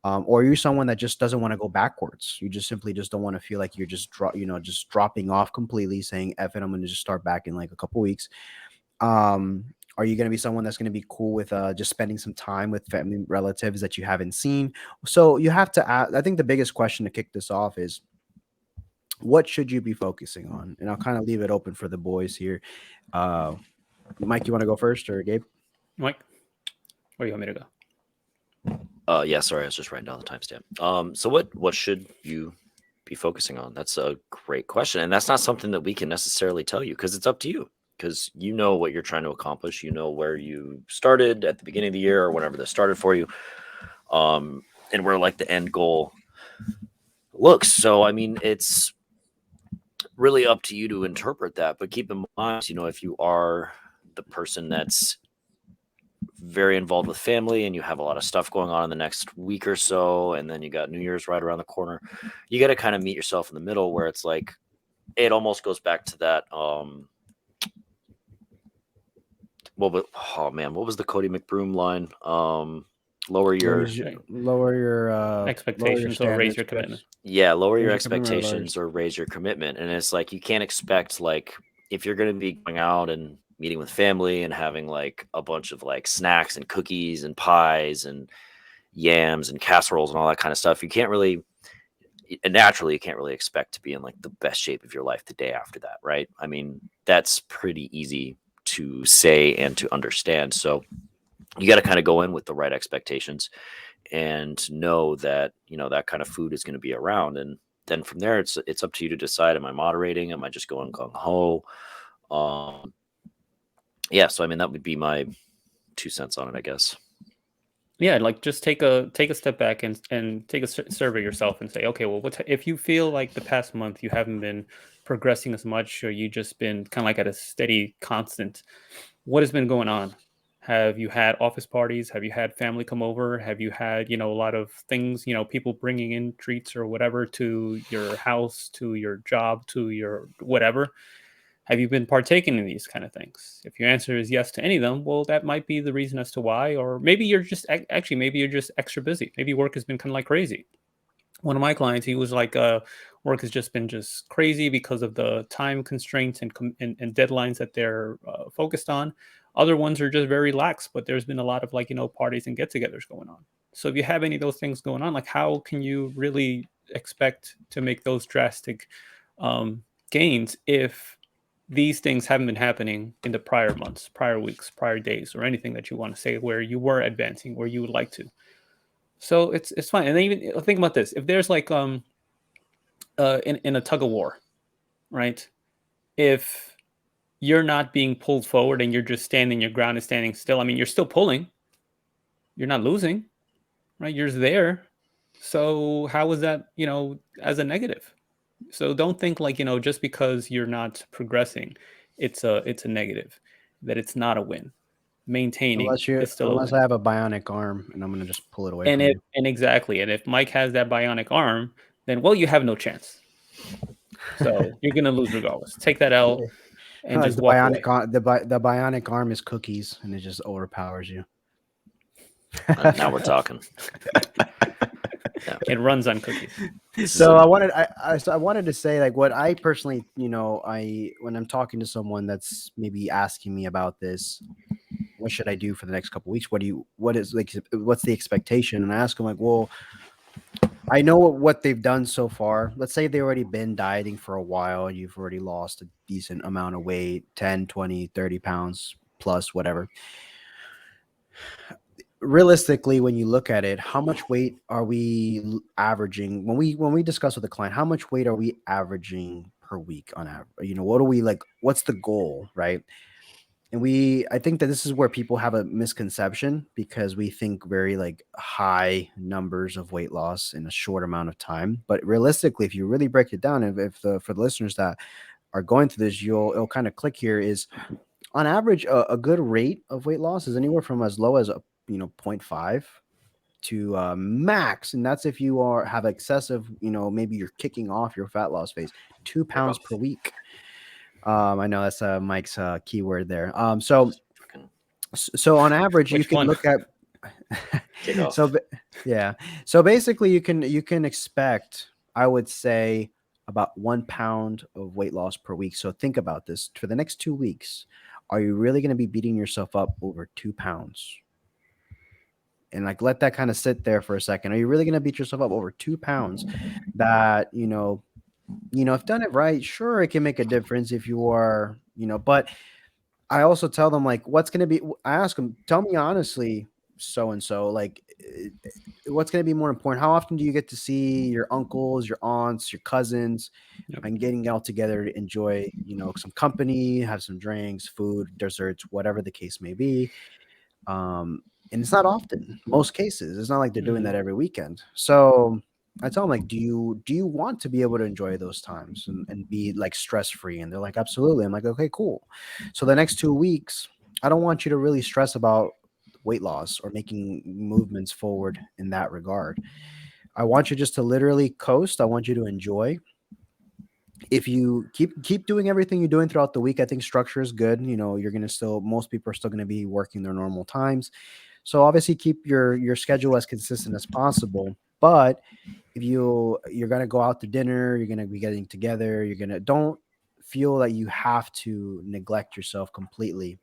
Speaker 1: Or are you someone that just doesn't want to go backwards? You just simply just don't want to feel like you're just just dropping off completely, saying "F it," I'm going to just start back in like a couple weeks. Are you going to be someone that's going to be cool with just spending some time with family relatives that you haven't seen? So you have to ask. I think the biggest question to kick this off is, what should you be focusing on? And I'll kind of leave it open for the boys here. Mike, you want to go first, or Gabe?
Speaker 2: Mike, where do you want me to go?
Speaker 3: Yeah, sorry, I was just writing down the timestamp. So what should you be focusing on? That's a great question, and that's not something that we can necessarily tell you because it's up to you. Because you know what you're trying to accomplish, you know where you started at the beginning of the year or whenever this started for you, and where like the end goal looks. So I mean, it's really up to you to interpret that. But keep in mind, if you are the person that's very involved with family and you have a lot of stuff going on in the next week or so, and then you got New Year's right around the corner, you got to kind of meet yourself in the middle where it's like it almost goes back to that what was the Cody McBroom line? Lower your
Speaker 2: Expectations or raise your commitment.
Speaker 3: Yeah, lower your
Speaker 1: Raise your commitment or
Speaker 3: expectations or raise your commitment. And it's like you can't expect, like, if you're going to be going out and meeting with family and having like a bunch of like snacks and cookies and pies and yams and casseroles and all that kind of stuff, you can't really expect to be in like the best shape of your life the day after that, right? I mean, that's pretty easy to say and to understand. So you got to kind of go in with the right expectations and know that that kind of food is going to be around, and then from there it's up to you to decide, am I moderating, am I just going gung-ho? Yeah, so I mean that would be my 2 cents on it, I guess.
Speaker 2: Yeah, like just take a step back and take a survey yourself and say, okay, well, if you feel like the past month you haven't been progressing as much, or you just been kind of like at a steady constant, what has been going on? Have you had office parties? Have you had family come over? Have you had, a lot of things, people bringing in treats or whatever to your house, to your job, to your whatever? Have you been partaking in these kind of things? If your answer is yes to any of them, well, that might be the reason as to why. Or maybe you're just maybe you're just extra busy. Maybe work has been kind of like crazy. One of my clients, he was like, work has just been just crazy because of the time constraints and deadlines that they're focused on. Other ones are just very lax, but there's been a lot of like, parties and get-togethers going on. So if you have any of those things going on, like how can you really expect to make those drastic gains if these things haven't been happening in the prior months, prior weeks, prior days, or anything that you want to say where you were advancing, where you would like to? So it's fine. And then even think about this: if there's like in a tug of war, right? If you're not being pulled forward and you're just standing your ground and standing still, I mean, you're still pulling. You're not losing, right? You're there. So how is that, as a negative? So don't think like, just because you're not progressing, it's a negative, that it's not a win. Maintaining is still
Speaker 1: unless
Speaker 2: a
Speaker 1: I
Speaker 2: win.
Speaker 1: have a bionic arm and I'm gonna just pull it away
Speaker 2: And
Speaker 1: from you.
Speaker 2: exactly. And if Mike has that bionic arm, then well, you have no chance. So you're gonna lose regardless. Take that L and
Speaker 1: Like
Speaker 2: just walk away.
Speaker 1: the bionic arm is cookies and it just overpowers you.
Speaker 3: Now we're talking.
Speaker 2: It runs on cookies.
Speaker 1: So I wanted to say, like, what I personally, when I'm talking to someone that's maybe asking me about this, what should I do for the next couple of weeks? What's the expectation? And I ask them, like, well, I know what they've done so far. Let's say they've already been dieting for a while. You've already lost a decent amount of weight, 10, 20, 30 pounds plus, whatever. Realistically, when you look at it, how much weight are we averaging when we discuss with the client? How much weight are we averaging per week on average? What do we like? What's the goal, right? And I think that this is where people have a misconception because we think very like high numbers of weight loss in a short amount of time. But realistically, if you really break it down, for the listeners that are going through this, it'll kind of click here is on average, a good rate of weight loss is anywhere from as low as 0.5 to max, and that's if you have excessive, maybe you're kicking off your fat loss phase, 2 pounds per week. I know that's Mike's keyword there. So on average, you can look at. So basically, you can expect, I would say, about 1 pound of weight loss per week. So think about this for the next 2 weeks. Are you really going to be beating yourself up over 2 pounds? And like, let that kind of sit there for a second. Are you really going to beat yourself up over 2 pounds that, if done it right, sure, it can make a difference if you are, but I also tell them, like, what's going to be, I ask them, tell me honestly, so-and-so, like, what's going to be more important? How often do you get to see your uncles, your aunts, your cousins, and getting out together to enjoy, some company, have some drinks, food, desserts, whatever the case may be. And it's not often. Most cases, it's not like they're doing that every weekend. So I tell them, like, do you want to be able to enjoy those times and be like stress free? And they're like, absolutely. I'm like, okay, cool. So the next 2 weeks, I don't want you to really stress about weight loss or making movements forward in that regard. I want you just to literally coast. I want you to enjoy. If you keep doing everything you're doing throughout the week, I think structure is good. You're going to most people are still going to be working their normal times. So obviously keep your schedule as consistent as possible. But if you're going to go out to dinner, you're going to be getting together, don't feel that you have to neglect yourself completely.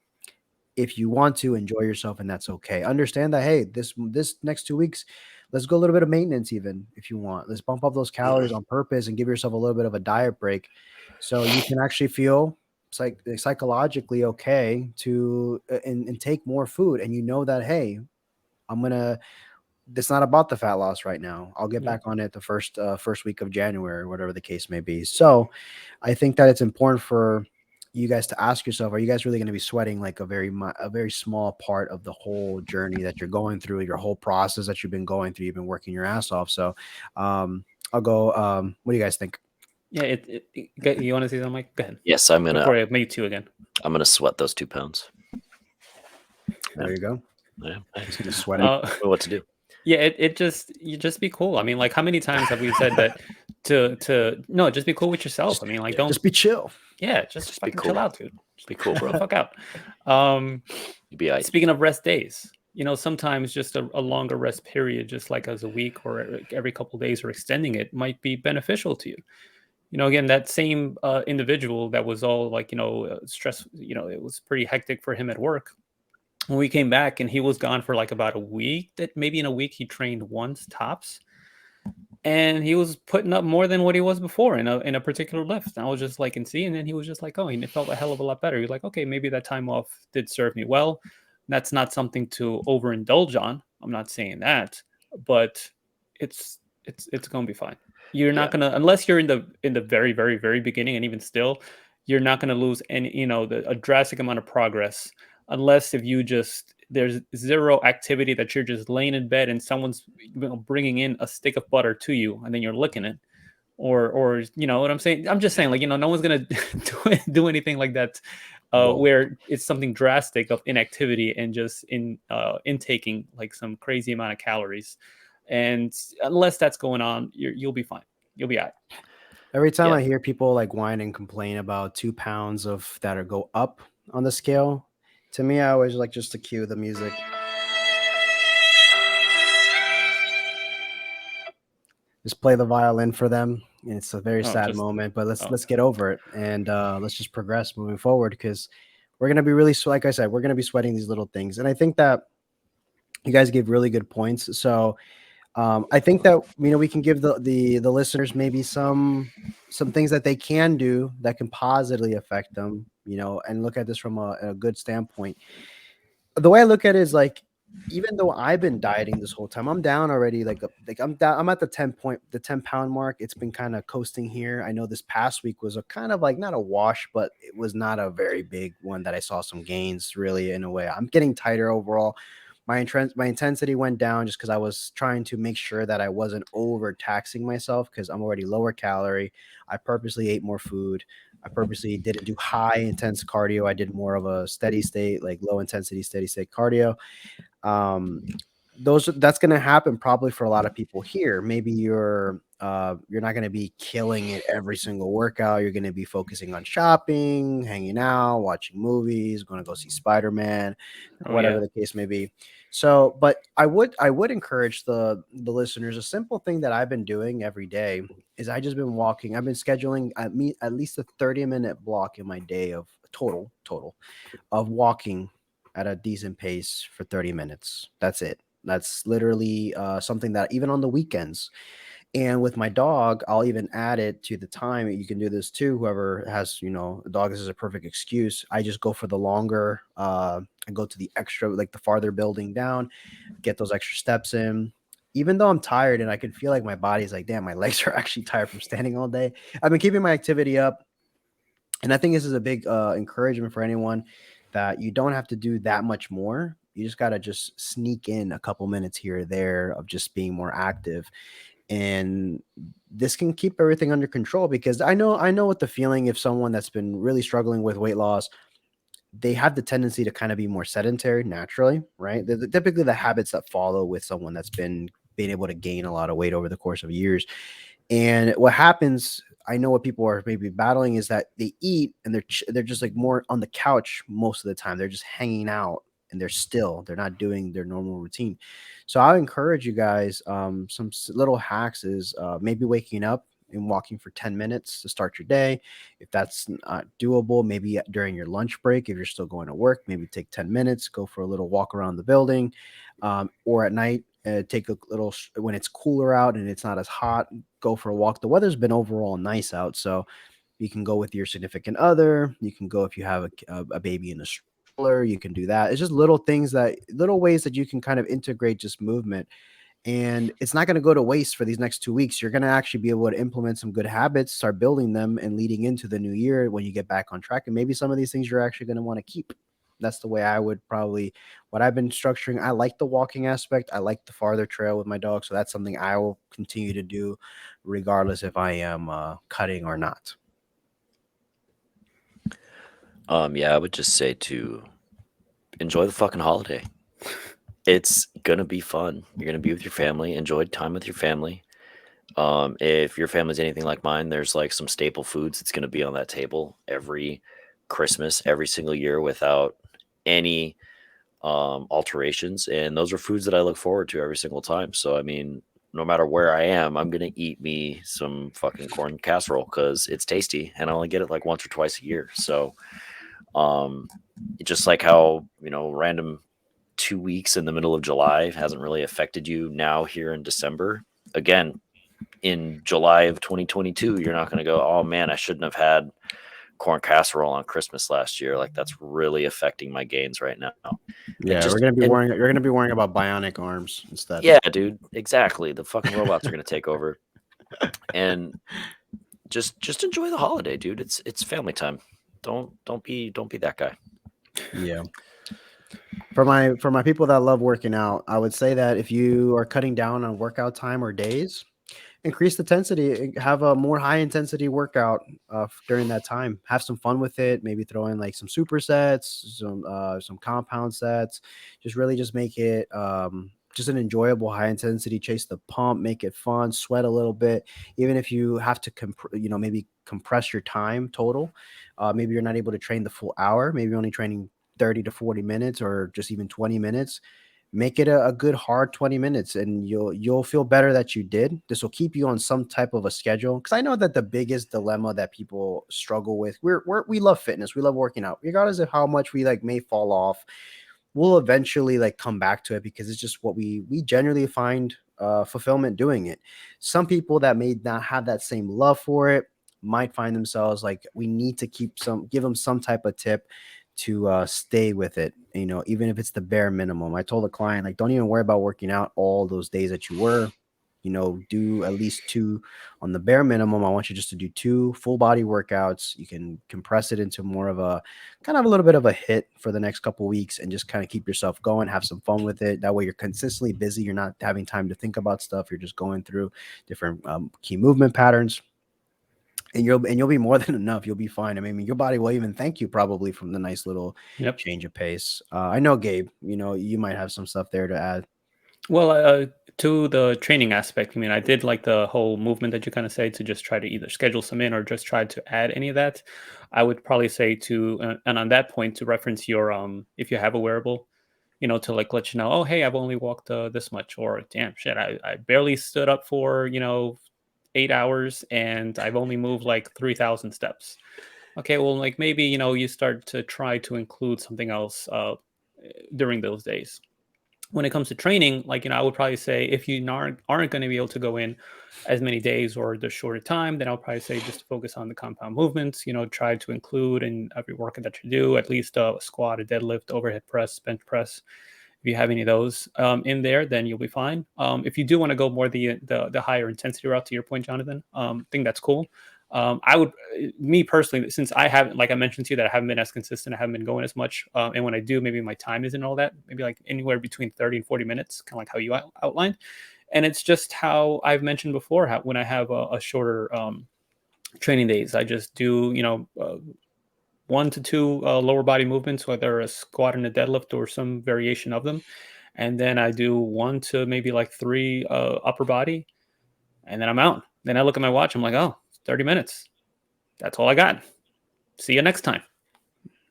Speaker 1: If you want to enjoy yourself, and that's okay. Understand that, hey, this next 2 weeks, let's go a little bit of maintenance, even if you want. Let's bump up those calories on purpose and give yourself a little bit of a diet break so you can actually feel psychologically okay to and take more food. And that, hey, it's not about the fat loss right now. I'll get back on it the first week of January, whatever the case may be. So I think that it's important for you guys to ask yourself, are you guys really going to be sweating like a very small part of the whole journey that you're going through, your whole process that you've been going through? You've been working your ass off. So I'll go. What do you guys think?
Speaker 2: Yeah, you want to say something, Mike? Go ahead.
Speaker 3: Yes, I'm gonna.
Speaker 2: Before I mute you again,
Speaker 3: I'm gonna sweat those 2 pounds.
Speaker 1: There you go.
Speaker 3: Yeah,
Speaker 1: I'm just gonna sweat it.
Speaker 3: What to do?
Speaker 2: Yeah, you just be cool. I mean, like, how many times have we said that no, just be cool with yourself. I mean, like, don't
Speaker 1: just be chill.
Speaker 2: Yeah, just fucking
Speaker 3: cool.
Speaker 2: chill out, dude.
Speaker 3: Just be cool, bro.
Speaker 2: Fuck out.
Speaker 3: You be right.
Speaker 2: Speaking of rest days, sometimes just a longer rest period, just like as a week or every couple of days, or extending it might be beneficial to you. Again, that same individual that was all like, stress, it was pretty hectic for him at work. When we came back and he was gone for like about a week, that maybe in a week he trained once tops, and he was putting up more than what he was before in a particular lift. And I was just like, and then he was just like, oh, and it felt a hell of a lot better. He was like, okay, maybe that time off did serve me well. That's not something to overindulge on. I'm not saying that, but it's going to be fine. You're not going to, unless you're in the very, very, very beginning, and even still, you're not going to lose any, a drastic amount of progress, unless if you there's zero activity, that you're just laying in bed and someone's bringing in a stick of butter to you and then you're licking it, or you know what I'm saying? I'm just saying, like, no one's going to do anything like that, where it's something drastic of inactivity and just intaking like some crazy amount of calories. And unless that's going on, you'll be fine. You'll be all right.
Speaker 1: Every time I hear people like whine and complain about 2 pounds of that go up on the scale, to me, I always like just to cue the music. just play the violin for them. And it's a very
Speaker 2: Oh,
Speaker 1: sad
Speaker 2: just
Speaker 1: moment, but
Speaker 2: oh,
Speaker 1: let's get over it and let's just progress moving forward because we're gonna be really like I said, we're gonna be sweating these little things. And I think that you guys gave really good points. So I think that we can give the listeners maybe some things that they can do that can positively affect them, and look at this from a good standpoint. The way I look at it is like, even though I've been dieting this whole time, I'm down already. Like I'm down. I'm at the 10-pound mark. It's been kind of coasting here. I know this past week was a kind of like not a wash, but it was not a very big one that I saw some gains really in a way. I'm getting tighter overall. My intensity went down just because I was trying to make sure that I wasn't overtaxing myself because I'm already lower calorie. I purposely ate more food. I purposely didn't do high intense cardio. I did more of a steady state, like low intensity, steady state cardio. Um, that's going to happen probably for a lot of people here. Maybe you're not going to be killing it every single workout. You're going to be focusing on shopping, hanging out, watching movies, going to go see Spider-Man,
Speaker 2: oh
Speaker 1: whatever
Speaker 2: yeah.
Speaker 1: the case may be. So, but I would encourage the listeners. A simple thing that I've been doing every day is I just been walking. I've been scheduling at least a 30-minute block in my day of total of walking at a decent pace for 30 minutes. That's it. That's literally something that even on the weekends. And with my dog, I'll even add it to the time. You can do this too. Whoever has, a dog, this is a perfect excuse. I just go for the longer, I go to the extra, like the farther building down, get those extra steps in. Even though I'm tired and I can feel like my body's like, damn, my legs are actually tired from standing all day. I've been keeping my activity up. And I think this is a big encouragement for anyone that you don't have to do that much more. You just got to just sneak in a couple minutes here or there of just being more active. And this can keep everything under control because I know what the feeling if someone that's been really struggling with weight loss, they have the tendency to kind of be more sedentary naturally, right? Typically the habits that follow with someone that's been being able to gain a lot of weight over the course of years. And what happens, I know what people are maybe battling is that they eat and they're just like more on the couch most of the time. They're just hanging out and they're not doing their normal routine. So I encourage you guys, some little hacks is maybe waking up and walking for 10 minutes to start your day. If that's not doable, maybe during your lunch break, if you're still going to work, maybe take 10 minutes, go for a little walk around the building, or at night, take a little when it's cooler out and it's not as hot, go for a walk. The weather's been overall nice out, so you can go with your significant other. You can go if you have a baby in a stroller. You can do that. It's just little ways that you can kind of integrate just movement, and it's not going to go to waste for these next 2 weeks. You're going to actually be able to implement some good habits, start building them, and leading into the new year when you get back on track. And maybe some of these things you're actually going to want to keep. That's the way I would probably what I've been structuring. I like the walking aspect. I like the farther trail with my dog. So that's something I will continue to do regardless if I am cutting or not.
Speaker 3: Yeah, I would just say to enjoy the fucking holiday. It's gonna be fun. You're gonna be with your family. Enjoy time with your family. If your family's anything like mine, there's like some staple foods that's gonna be on that table every Christmas, every single year without any alterations. And those are foods that I look forward to every single time. So I mean, no matter where I am, I'm gonna eat me some fucking corn casserole because it's tasty, and I only get it like once or twice a year. So um, just like how random 2 weeks in the middle of July hasn't really affected you now here in December. Again, in July of 2022, you're not going to go, oh man, I shouldn't have had corn casserole on Christmas last year. Like that's really affecting my gains right now. And
Speaker 1: Yeah, you're gonna be worrying about bionic arms instead.
Speaker 3: yeah, dude, exactly. The fucking robots are going to take over. And just enjoy the holiday, dude. It's family time. Don't be that guy.
Speaker 1: Yeah. For my people that love working out, I would say that if you are cutting down on workout time or days, increase the intensity, have a more high intensity workout during that time. Have some fun with it. Maybe throw in like some supersets, some compound sets. Just make it just an enjoyable high intensity. Chase the pump, make it fun. Sweat a little bit, even if you have to maybe compress your time total. Maybe you're not able to train the full hour. Maybe you're only training 30 to 40 minutes or just even 20 minutes. make it a good hard 20 minutes, and you'll feel better that you did. This will keep you on some type of a schedule, because I know that the biggest dilemma that people struggle with, we love fitness, we love working out, regardless of how much we like may fall off. We'll eventually like come back to it, because it's just what we generally find fulfillment doing it. Some people that may not have that same love for it might find themselves like, we need to give them some type of tip to stay with it, even if it's the bare minimum. I told the client, like, don't even worry about working out all those days that you were, do at least two on the bare minimum. I want you just to do two full body workouts. You can compress it into more of a kind of a little bit of a hit for the next couple weeks, and just kind of keep yourself going, have some fun with it. That way you're consistently busy. You're not having time to think about stuff. You're just going through different key movement patterns, and you'll be more than enough. You'll be fine. I mean, your body will even thank you probably from the nice little
Speaker 2: Yep.
Speaker 1: change of pace. I know, Gabe, you might have some stuff there to add.
Speaker 2: Well, to the training aspect, I mean, I did like the whole movement that you kind of say, to just try to either schedule some in or just try to add any of that. I would probably say and on that point, to reference your if you have a wearable, to like let you know, oh hey, I've only walked this much, or damn shit, I barely stood up for 8 hours and I've only moved like 3,000 steps. Okay, well, like maybe you start to try to include something else during those days. When it comes to training, like, I would probably say, if you aren't going to be able to go in as many days or the shorter time, then I'll probably say just to focus on the compound movements. Try to include in every workout that you do at least a squat, a deadlift, overhead press, bench press. If you have any of those in there, then you'll be fine. If you do want to go more the higher intensity route, to your point, Jonathan, I think that's cool. I would, me personally, since I haven't, like I mentioned to you, that I haven't been as consistent, I haven't been going as much. And when I do, maybe my time isn't all that, maybe like anywhere between 30 and 40 minutes, kind of like how you outlined. And it's just how I've mentioned before, how when I have a shorter training days, I just do, 1 to 2 lower body movements, whether a squat and a deadlift or some variation of them. And then I do 1 to maybe like 3 upper body, and then I'm out. Then I look at my watch, I'm like, oh, 30 minutes. That's all I got. See you next time.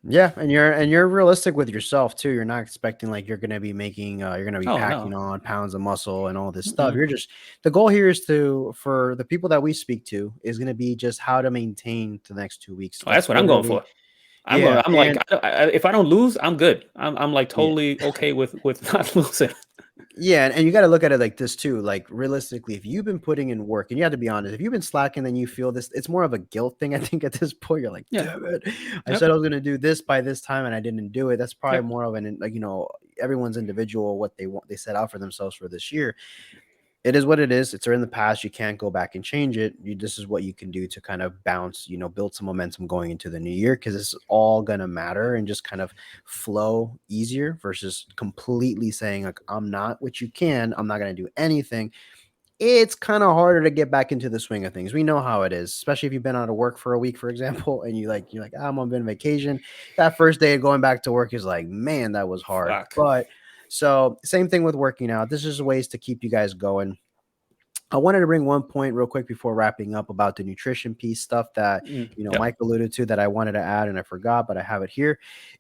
Speaker 1: Yeah, and you're realistic with yourself too. You're not expecting like you're gonna be making you're gonna be
Speaker 2: Oh,
Speaker 1: packing
Speaker 2: no.
Speaker 1: on pounds of muscle and all this stuff.
Speaker 2: Mm-mm.
Speaker 1: You're just, the goal here is for the people that we speak to, is gonna be just how to maintain to the next 2 weeks.
Speaker 2: Oh, that's
Speaker 1: That's
Speaker 2: what I'm going
Speaker 1: literally,
Speaker 2: for.
Speaker 1: yeah,
Speaker 2: I'm like,
Speaker 1: and
Speaker 2: if I don't lose, I'm good. I'm like
Speaker 1: yeah.
Speaker 2: totally okay with not losing.
Speaker 1: Yeah, and you got to look at it like this too. Like, realistically, if you've been putting in work, and you have to be honest, if you've been slacking, then you feel this. It's more of a guilt thing, I think. At this point, you're like,
Speaker 2: Yeah.
Speaker 1: damn it, I
Speaker 2: Yep.
Speaker 1: said I was gonna do this by this time, and I didn't do it. That's probably
Speaker 2: Yep.
Speaker 1: more of an, like, everyone's individual, what they want, they set out for themselves for this year. It is what it is. It's in the past. You can't go back and change it. This is what you can do to kind of bounce, build some momentum going into the new year, because it's all gonna matter, and just kind of flow easier, versus completely saying like, I'm not, which you can. I'm not gonna do anything. It's kind of harder to get back into the swing of things. We know how it is, especially if you've been out of work for a week, for example, and you're like, I'm on vacation. That first day of going back to work is like, man, that was hard.
Speaker 2: Fuck.
Speaker 1: But so same thing with working out. This is ways to keep you guys going. I wanted to bring one point real quick before wrapping up about the nutrition piece stuff that
Speaker 2: Yep.
Speaker 1: Mike alluded to, that I wanted to add and I forgot, but I have it here.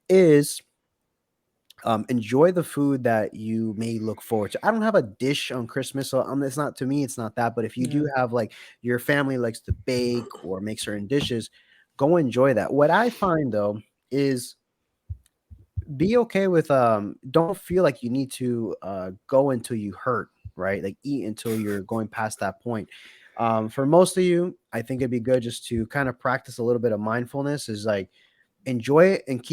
Speaker 1: Is enjoy the food that you may look forward to. I don't have a dish on Christmas, so it's not, to me, it's not that. But if you
Speaker 2: Yeah.
Speaker 1: do have, like, your family likes to bake or make certain dishes, go enjoy that. What I find though is, be okay with don't feel like you need to go until you hurt, right? Like, eat until you're going past that point. For most of you, I think it'd be good just to kind of practice a little bit of mindfulness, is like, enjoy it and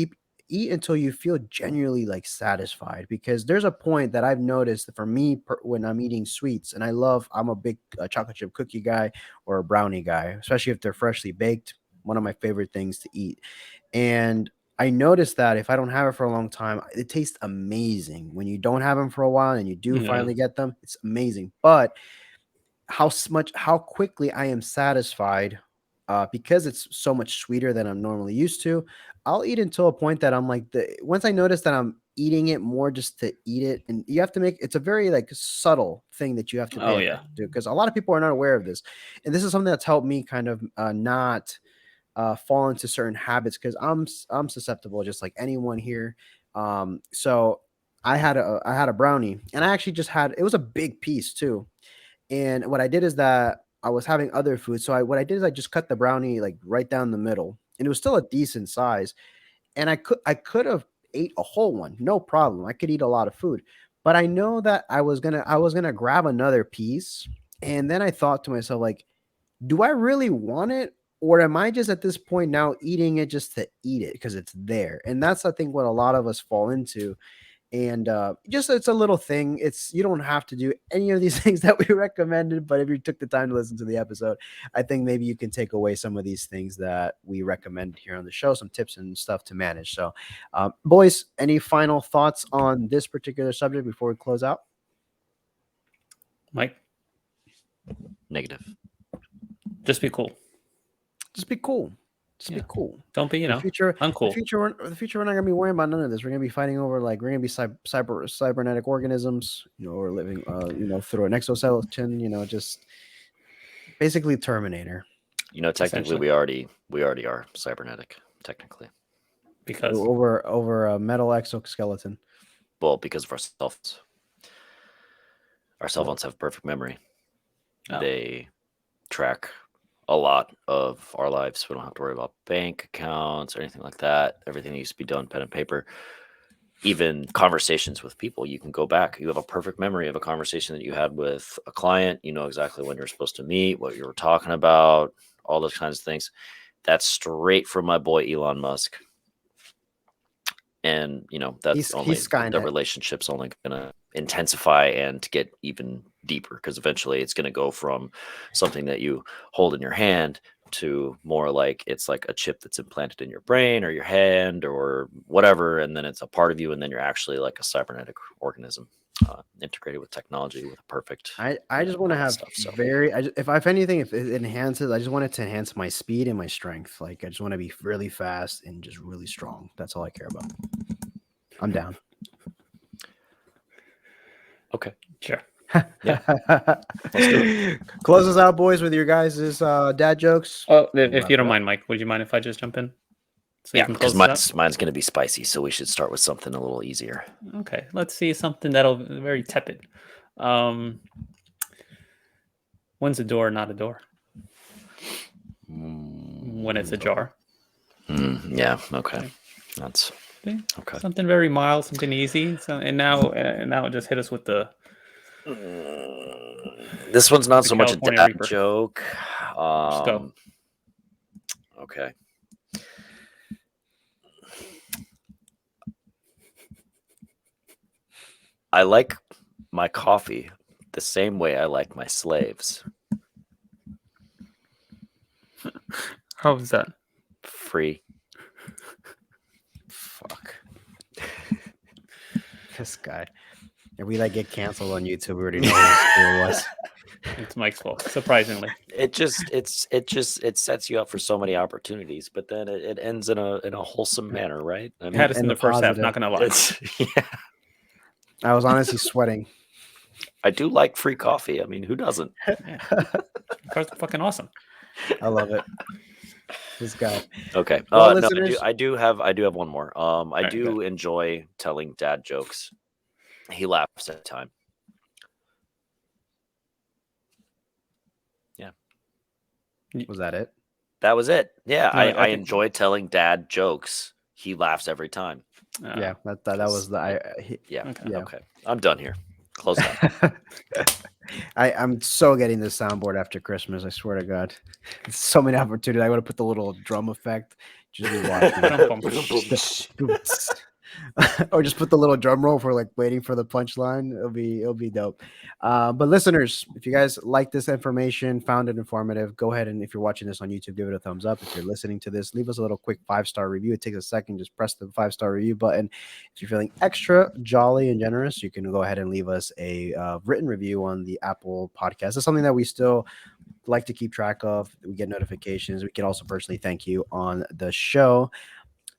Speaker 1: eat until you feel genuinely like satisfied, because there's a point that I've noticed that for me, when I'm eating sweets, and I'm a big chocolate chip cookie guy or a brownie guy, especially if they're freshly baked. One of my favorite things to eat. And I noticed that if I don't have it for a long time, it tastes amazing. When you don't have them for a while and you do
Speaker 2: Yeah.
Speaker 1: finally get them, it's amazing. But how quickly I am satisfied, because it's so much sweeter than I'm normally used to. I'll eat until a point that I'm like, once I notice that I'm eating it more just to eat it, and you have to make, it's a very like subtle thing that you have to pay
Speaker 2: Oh, yeah.
Speaker 1: attention to, because a lot of people are not aware of this, and this is something that's helped me kind of not fall into certain habits, because I'm susceptible just like anyone here. So I had a brownie, and I actually just had it was a big piece too. And what I did is that I was having other food, so what I did is I just cut the brownie like right down the middle, and it was still a decent size. And I could have ate a whole one, no problem. I could eat a lot of food, but I know that I was gonna grab another piece, and then I thought to myself like, do I really want it? Or am I just at this point now eating it just to eat it because it's there? And that's I think what a lot of us fall into. And just it's a little thing. It's you don't have to do any of these things that we recommended, but if you took the time to listen to the episode, I think maybe you can take away some of these things that we recommend here on the show, some tips and stuff to manage. So, boys, any final thoughts on this particular subject before we close out?
Speaker 2: Mike,
Speaker 3: Negative.
Speaker 2: just be cool.
Speaker 1: Just be cool. Just
Speaker 2: Yeah.
Speaker 1: be cool.
Speaker 2: Don't be,
Speaker 1: The future,
Speaker 2: uncool.
Speaker 1: the future, we're not gonna be worrying about none of this. We're gonna be fighting over like we're gonna be cybernetic organisms, or living, through an exoskeleton. Just basically Terminator.
Speaker 3: Technically,
Speaker 2: Essentially.
Speaker 3: we already are cybernetic. Technically,
Speaker 2: Because
Speaker 1: Over a metal exoskeleton.
Speaker 3: well, because of our cell phones. Our cell phones have perfect memory.
Speaker 2: Oh.
Speaker 3: They track a lot of our lives. We don't have to worry about bank accounts or anything like that. Everything used to be done pen and paper. Even conversations with people, you can go back. You have a perfect memory of a conversation that you had with a client. You know exactly when you're supposed to meet, what you were talking about, all those kinds of things. That's straight from my boy Elon Musk. And that's
Speaker 1: He's
Speaker 3: only the
Speaker 1: Skynet.
Speaker 3: relationship's only gonna intensify and get even deeper, because eventually it's gonna go from something that you hold in your hand to more like it's like a chip that's implanted in your brain or your hand or whatever, and then it's a part of you, and then you're actually like a cybernetic organism, integrated with technology with a perfect.
Speaker 1: I just want to
Speaker 3: all that
Speaker 1: have
Speaker 3: stuff, so.
Speaker 1: if anything, if it enhances, I just want it to enhance my speed and my strength. Like I just want to be really fast and just really strong. That's all I care about. I'm down.
Speaker 3: Okay.
Speaker 2: sure.
Speaker 1: Close us out, boys, with your guys' dad jokes.
Speaker 2: Oh, if you don't mind, Mike, would you mind if I just jump in? So you
Speaker 3: Yeah,
Speaker 2: can
Speaker 3: because
Speaker 2: close this
Speaker 3: mine's going to be spicy, so we should start with something a little easier.
Speaker 2: out? Okay, let's see something that'll very tepid. When's a door not a door? When it's a jar.
Speaker 3: Yeah. Okay. That's
Speaker 2: See?
Speaker 3: okay.
Speaker 2: Something very mild, something easy. So, and now it just hit us with the
Speaker 3: This one's not
Speaker 2: The
Speaker 3: so much a
Speaker 2: California
Speaker 3: dad
Speaker 2: Reaper.
Speaker 3: joke.
Speaker 2: Just go.
Speaker 3: Okay. I like my coffee the same way I like my slaves.
Speaker 2: How was that?
Speaker 3: Free.
Speaker 1: Fuck. This guy. If we get canceled on YouTube, we already know who it was.
Speaker 2: It's Mike's fault, surprisingly.
Speaker 3: It sets you up for so many opportunities, but then it ends in a wholesome manner, right? I
Speaker 2: It had us in
Speaker 1: and
Speaker 2: the
Speaker 1: the
Speaker 2: first half,
Speaker 1: positive.
Speaker 2: not gonna lie.
Speaker 3: yeah.
Speaker 1: I was honestly sweating.
Speaker 3: I do like free coffee. I mean, who doesn't?
Speaker 2: Yeah. Cars are fucking awesome.
Speaker 1: I love it. This guy.
Speaker 3: Okay.
Speaker 1: Well,
Speaker 3: No,
Speaker 1: listeners-
Speaker 3: I do have one more. I
Speaker 2: Alright,
Speaker 3: do
Speaker 2: good.
Speaker 3: enjoy telling dad jokes. He laughs at time. Yeah.
Speaker 1: Was that it?
Speaker 3: That was it. Yeah,
Speaker 2: No, I
Speaker 3: I
Speaker 2: think-
Speaker 3: enjoy telling dad jokes. He laughs every time.
Speaker 1: Yeah, that was the
Speaker 3: Yeah.
Speaker 2: Okay.
Speaker 1: yeah.
Speaker 3: Okay. I'm done here. Close that.
Speaker 1: I'm so getting this soundboard after Christmas. I swear to God, so many opportunities. I would have put the little drum effect. Just be watching. Or just put the little drum roll for waiting for the punchline. It'll be dope. But listeners, if you guys like this information, found it informative, go ahead and if you're watching this on YouTube, give it a thumbs up. If you're listening to this, leave us a little quick 5-star review. It takes a second. Just press the 5-star review button. If you're feeling extra jolly and generous, you can go ahead and leave us a written review on the Apple podcast. It's something that we still like to keep track of. We get notifications. We can also personally thank you on the show.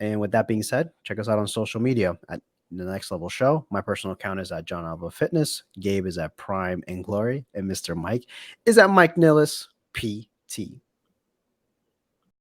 Speaker 1: And with that being said, check us out on social media at The Next Level Show. My personal account is at John Alva Fitness. Gabe is at Prime and Glory. And Mr. Mike is at Mike Nillis PT.